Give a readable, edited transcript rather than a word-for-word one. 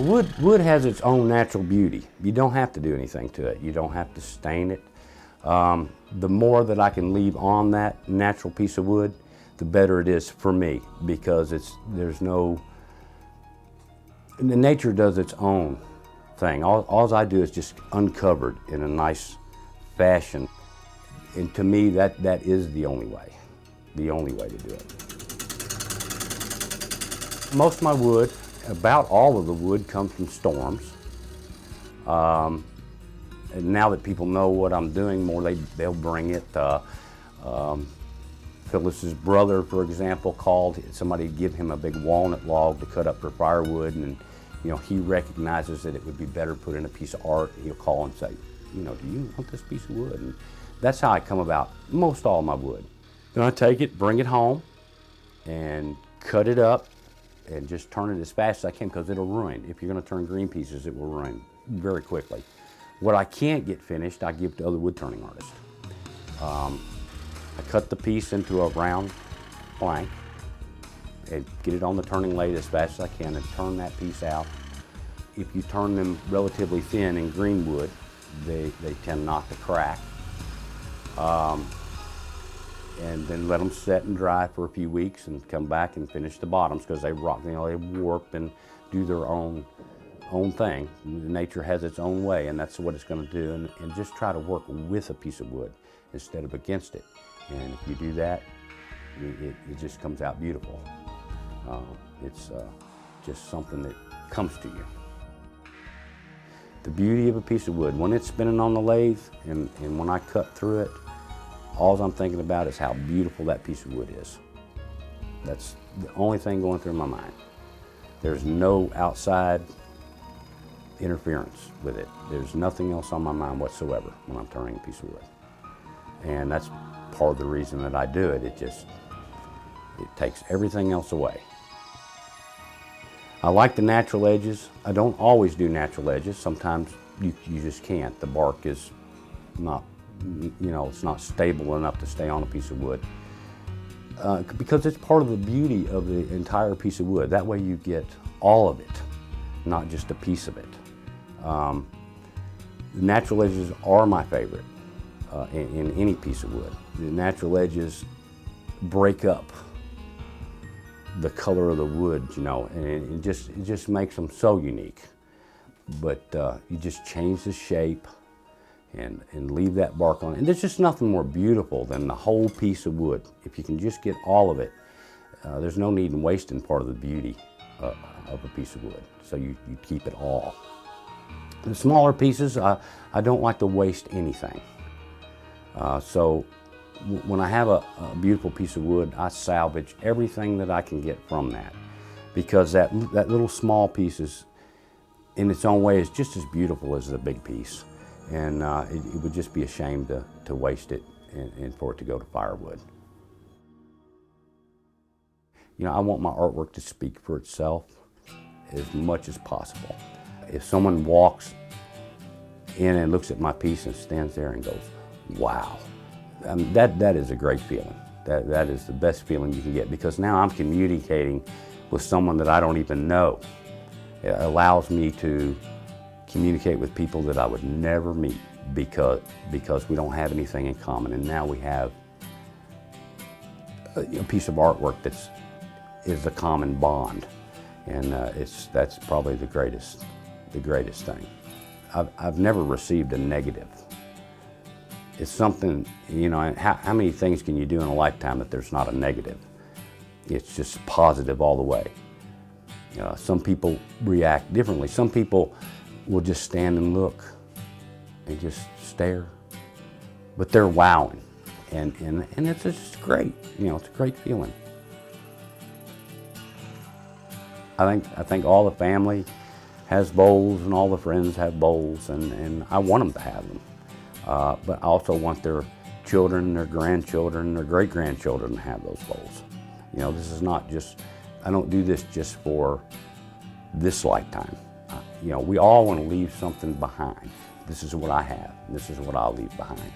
Wood has its own natural beauty. You don't have to do anything to it. You don't have to stain it. The more that I can leave on that natural piece of wood, the better it is for me, because nature does its own thing. All I do is just uncover it in a nice fashion. And to me, that is the only way to do it. Most of my wood, about all of the wood, comes from storms. And now that people know what I'm doing more, they'll bring it. Phyllis's brother, for example, called somebody to give him a big walnut log to cut up for firewood, and he recognizes that it would be better put in a piece of art. He'll call and say, do you want this piece of wood? And that's how I come about most all my wood. Then I take it, bring it home, and cut it up, and just turn it as fast as I can, because it'll ruin. If you're going to turn green pieces, it will ruin very quickly. What I can't get finished, I give to other wood turning artists. I cut the piece into a round plank and get it on the turning lathe as fast as I can and turn that piece out. If you turn them relatively thin in green wood, they tend not to crack. And then let them set and dry for a few weeks and come back and finish the bottoms, because they rock, they warp and do their own thing. Nature has its own way, and that's what it's going to do. And just try to work with a piece of wood instead of against it. And if you do that, it just comes out beautiful. It's just something that comes to you. The beauty of a piece of wood, when it's spinning on the lathe and when I cut through it, all I'm thinking about is how beautiful that piece of wood is. That's the only thing going through my mind. There's no outside interference with it. There's nothing else on my mind whatsoever when I'm turning a piece of wood. And that's part of the reason that I do it. It takes everything else away. I like the natural edges. I don't always do natural edges. Sometimes you just can't. The bark is not, it's not stable enough to stay on a piece of wood. Because it's part of the beauty of the entire piece of wood. That way you get all of it, not just a piece of it. The natural edges are my favorite in any piece of wood. The natural edges break up the color of the wood, and it just makes them so unique. But you just change the shape and leave that bark on. And there's just nothing more beautiful than the whole piece of wood. If you can just get all of it, there's no need in wasting part of the beauty of a piece of wood. So you keep it all. The smaller pieces, I don't like to waste anything. So when I have a beautiful piece of wood, I salvage everything that I can get from that, because that little small piece is, in its own way, is just as beautiful as the big piece. And it would just be a shame to waste it and for it to go to firewood. I want my artwork to speak for itself as much as possible. If someone walks in and looks at my piece and stands there and goes, wow, that is a great feeling. That is the best feeling you can get, because now I'm communicating with someone that I don't even know. It allows me to communicate with people that I would never meet because we don't have anything in common. And now we have a piece of artwork is a common bond, and that's probably the greatest thing. I've never received a negative. It's something, how many things can you do in a lifetime that there's not a negative? It's just positive all the way. Some people react differently. Some people will just stand and look and just stare, but they're wowing, and it's just great. It's a great feeling. I think all the family has bowls, and all the friends have bowls, and I want them to have them. But I also want their children, their grandchildren, their great-grandchildren to have those bowls. This is not just, I don't do this just for this lifetime. We all want to leave something behind. This is what I have. This is what I'll leave behind.